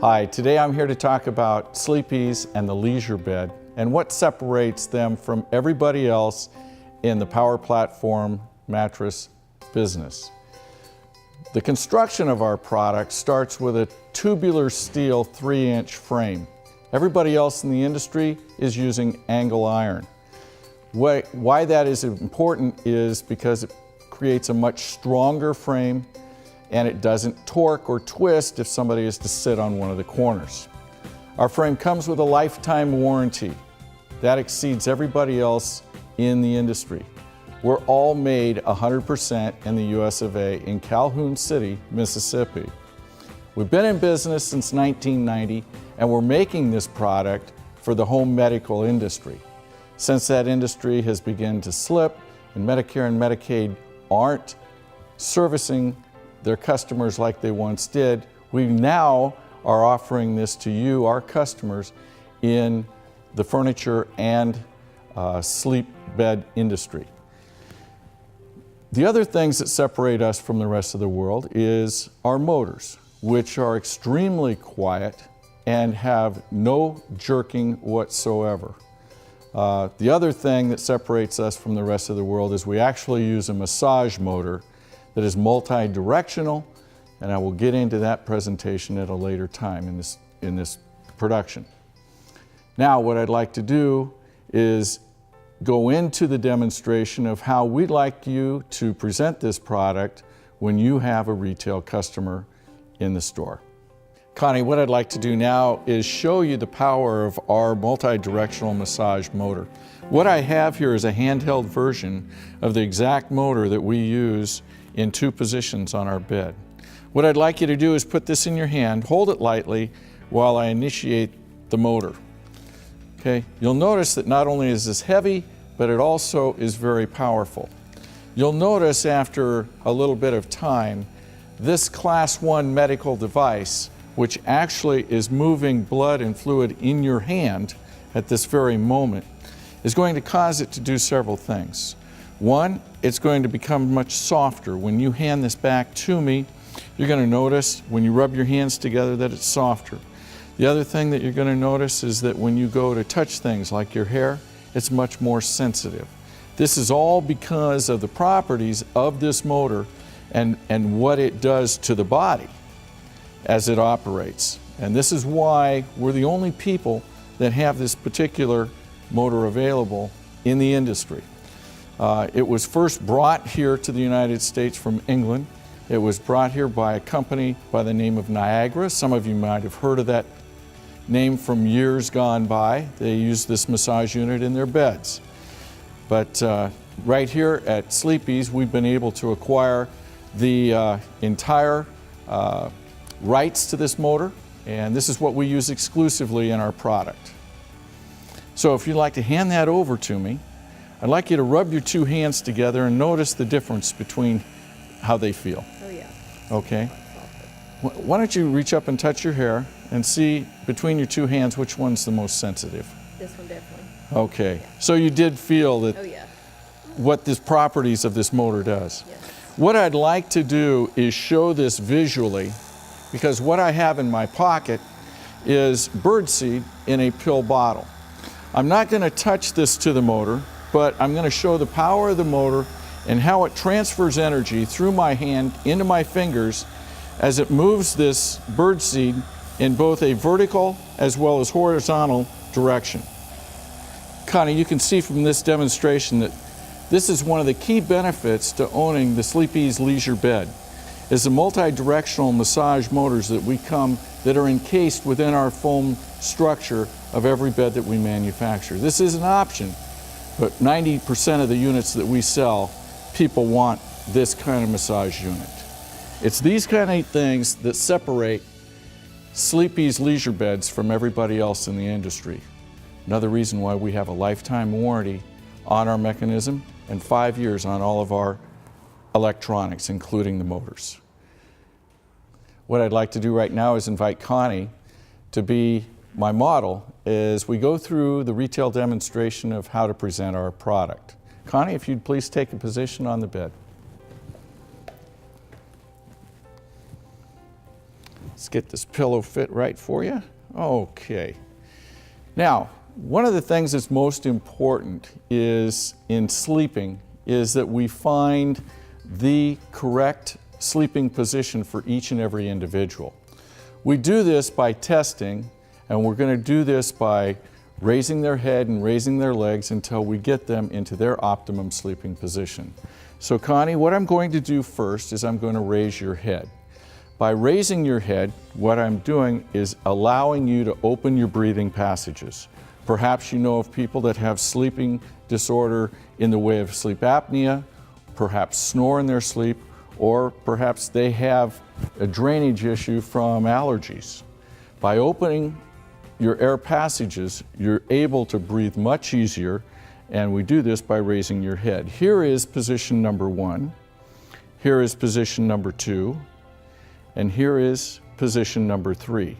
Hi, today I'm here to talk about SleepEzz and the leisure bed and what separates them from everybody else in the power platform mattress business. The construction of our product starts with a tubular steel 3-inch frame. Everybody else in the industry is using angle iron. Why that is important is because it creates a much stronger frame and it doesn't torque or twist if somebody is to sit on one of the corners. Our frame comes with a lifetime warranty. That exceeds everybody else in the industry. We're all made 100% in the US of A in Calhoun City, Mississippi. We've been in business since 1990 and we're making this product for the home medical industry. Since that industry has begun to slip and Medicare and Medicaid aren't servicing their customers like they once did, we now are offering this to you, our customers, in the furniture and sleep bed industry. The other things that separate us from the rest of the world is our motors, which are extremely quiet and have no jerking whatsoever. The other thing that separates us from the rest of the world is we actually use a massage motor that is multi-directional, and I will get into that presentation at a later time in this production. Now what I'd like to do is go into the demonstration of how we'd like you to present this product when you have a retail customer in the store. Connie, what I'd like to do now is show you the power of our multi-directional massage motor. What I have here is a handheld version of the exact motor that we use in 2 positions on our bed. What I'd like you to do is put this in your hand, hold it lightly while I initiate the motor. Okay, you'll notice that not only is this heavy, but it also is very powerful. You'll notice after a little bit of time, this Class 1 medical device, which actually is moving blood and fluid in your hand at this very moment, is going to cause it to do several things. One, it's going to become much softer. When you hand this back to me, you're going to notice when you rub your hands together that it's softer. The other thing that you're going to notice is that when you go to touch things like your hair, it's much more sensitive. This is all because of the properties of this motor and what it does to the body as it operates. And this is why we're the only people that have this particular motor available in the industry. It was first brought here to the United States from England. It was brought here by a company by the name of Niagara. Some of you might have heard of that name from years gone by. They use this massage unit in their beds. But right here at SleepEzz, we've been able to acquire the entire rights to this motor, and this is what we use exclusively in our product. So if you'd like to hand that over to me, I'd like you to rub your 2 hands together and notice the difference between how they feel. Oh yeah. Okay. Why don't you reach up and touch your hair and see between your 2 hands which one's the most sensitive? This one definitely. Okay. Yeah. So you did feel that. Oh yeah. What the properties of this motor does. Yes. What I'd like to do is show this visually, because what I have in my pocket is birdseed in a pill bottle. I'm not going to touch this to the motor, but I'm going to show the power of the motor and how it transfers energy through my hand into my fingers as it moves this birdseed in both a vertical as well as horizontal direction. Connie, you can see from this demonstration that this is one of the key benefits to owning the SleepEzz leisure bed, is the multi-directional massage motors that are encased within our foam structure of every bed that we manufacture. This is an option, but 90% of the units that we sell, people want this kind of massage unit. It's these kind of things that separate SleepEzz leisure beds from everybody else in the industry. Another reason why we have a lifetime warranty on our mechanism and 5 years on all of our electronics, including the motors. What I'd like to do right now is invite Connie to be my model as we go through the retail demonstration of how to present our product. Connie, if you'd please take a position on the bed. Let's get this pillow fit right for you. Okay. Now, one of the things that's most important is in sleeping is that we find the correct sleeping position for each and every individual. We do this by testing, and we're going to do this by raising their head and raising their legs until we get them into their optimum sleeping position. So Connie, what I'm going to do first is I'm going to raise your head. By raising your head, what I'm doing is allowing you to open your breathing passages. Perhaps you know of people that have sleeping disorder in the way of sleep apnea, perhaps snore in their sleep, or perhaps they have a drainage issue from allergies. By opening your air passages, you're able to breathe much easier, and we do this by raising your head. Here is position number 1, here is position number 2, and here is position number 3.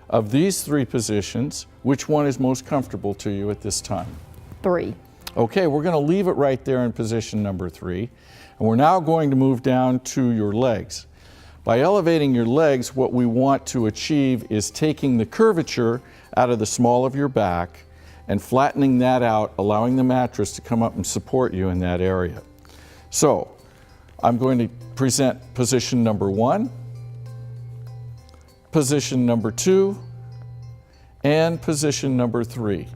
Of these 3 positions, which one is most comfortable to you at this time? 3. Okay, we're going to leave it right there in position number 3, and we're now going to move down to your legs. By elevating your legs, what we want to achieve is taking the curvature out of the small of your back and flattening that out, allowing the mattress to come up and support you in that area. So, I'm going to present position number 1, position number 2, and position number 3.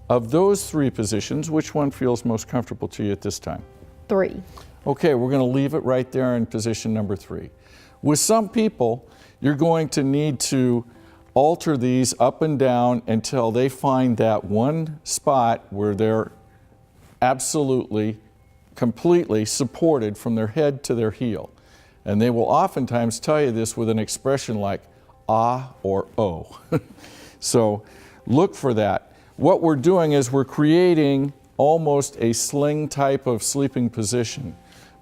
Of those 3 positions, which one feels most comfortable to you at this time? 3. Okay, we're going to leave it right there in position number 3. With some people, you're going to need to alter these up and down until they find that one spot where they're absolutely, completely supported from their head to their heel. And they will oftentimes tell you this with an expression like ah or oh. So look for that. What we're doing is we're creating almost a sling type of sleeping position.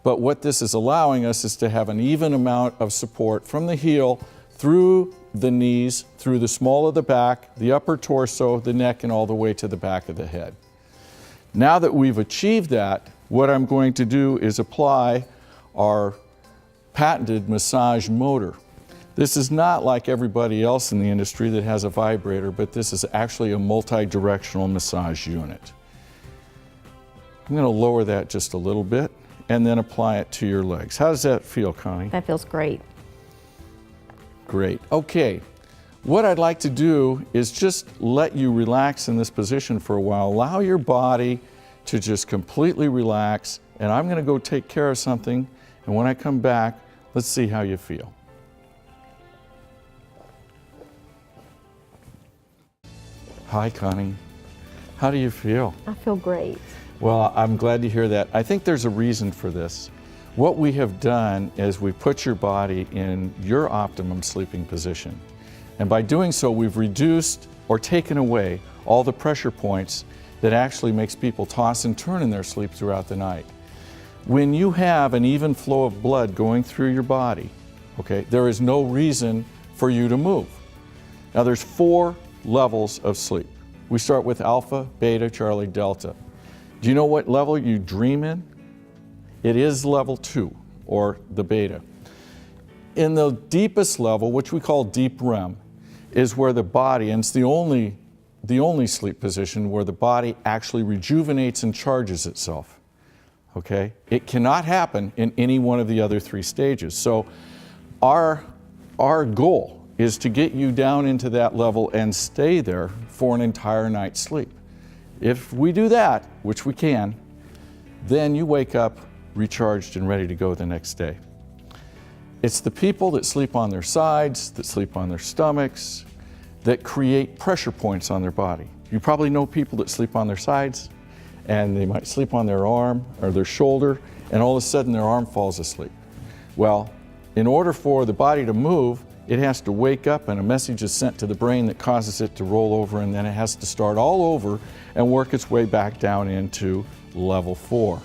But what this is allowing us is to have an even amount of support from the heel through the knees, through the small of the back, the upper torso, the neck, and all the way to the back of the head. Now that we've achieved that, what I'm going to do is apply our patented massage motor. This is not like everybody else in the industry that has a vibrator, but this is actually a multi-directional massage unit. I'm going to lower that just a little bit and then apply it to your legs. How does that feel, Connie? That feels great. Great. Okay, what I'd like to do is just let you relax in this position for a while. Allow your body to just completely relax, and I'm going to go take care of something, and when I come back, let's see how you feel. Hi, Connie. How do you feel? I feel great. Well, I'm glad to hear that. I think there's a reason for this. What we have done is we put your body in your optimum sleeping position. And by doing so, we've reduced or taken away all the pressure points that actually makes people toss and turn in their sleep throughout the night. When you have an even flow of blood going through your body, okay, there is no reason for you to move. Now there's 4 levels of sleep. We start with alpha, beta, Charlie, delta. Do you know what level you dream in? It is level 2, or the beta. In the deepest level, which we call deep REM, is where the body, and it's the only sleep position where the body actually rejuvenates and charges itself. Okay? It cannot happen in any one of the other 3 stages. So our goal is to get you down into that level and stay there for an entire night's sleep. If we do that, which we can, then you wake up recharged and ready to go the next day. It's the people that sleep on their sides, that sleep on their stomachs, that create pressure points on their body. You probably know people that sleep on their sides, and they might sleep on their arm or their shoulder, and all of a sudden their arm falls asleep. Well, in order for the body to move, it has to wake up and a message is sent to the brain that causes it to roll over, and then it has to start all over and work its way back down into level 4.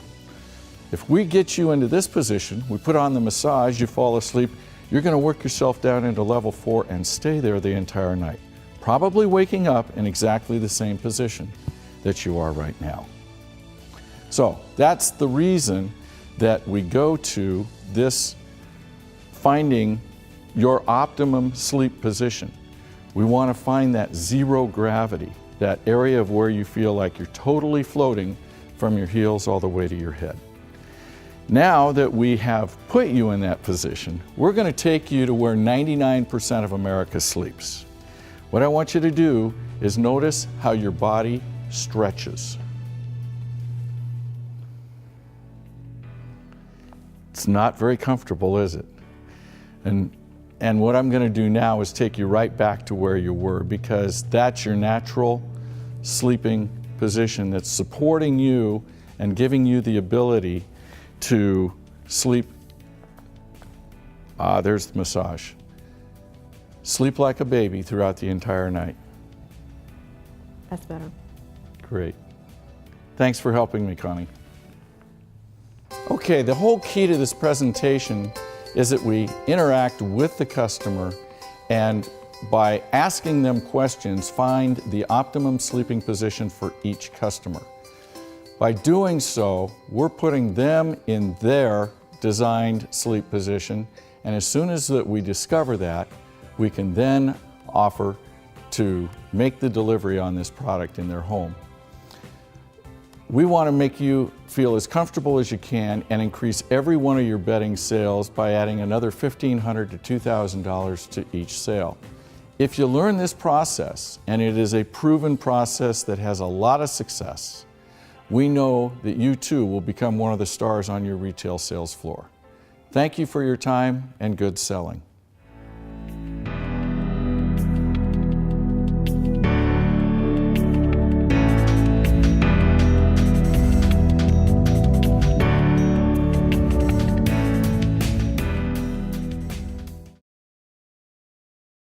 If we get you into this position, we put on the massage, you fall asleep, you're going to work yourself down into level 4 and stay there the entire night, probably waking up in exactly the same position that you are right now. So that's the reason that we go to this finding your optimum sleep position. We want to find that zero gravity, that area of where you feel like you're totally floating from your heels all the way to your head. Now that we have put you in that position, we're going to take you to where 99% of America sleeps. What I want you to do is notice how your body stretches. It's not very comfortable, is it? And what I'm going to do now is take you right back to where you were, because that's your natural sleeping position that's supporting you and giving you the ability to sleep. There's the massage. Sleep like a baby throughout the entire night. That's better. Great. Thanks for helping me, Connie. Okay, the whole key to this presentation is that we interact with the customer, and by asking them questions, find the optimum sleeping position for each customer. By doing so, we're putting them in their designed sleep position, and as soon as that we discover that, we can then offer to make the delivery on this product in their home. We want to make you feel as comfortable as you can and increase every one of your bedding sales by adding another $1,500 to $2,000 to each sale. If you learn this process, and it is a proven process that has a lot of success, we know that you too will become one of the stars on your retail sales floor. Thank you for your time and good selling.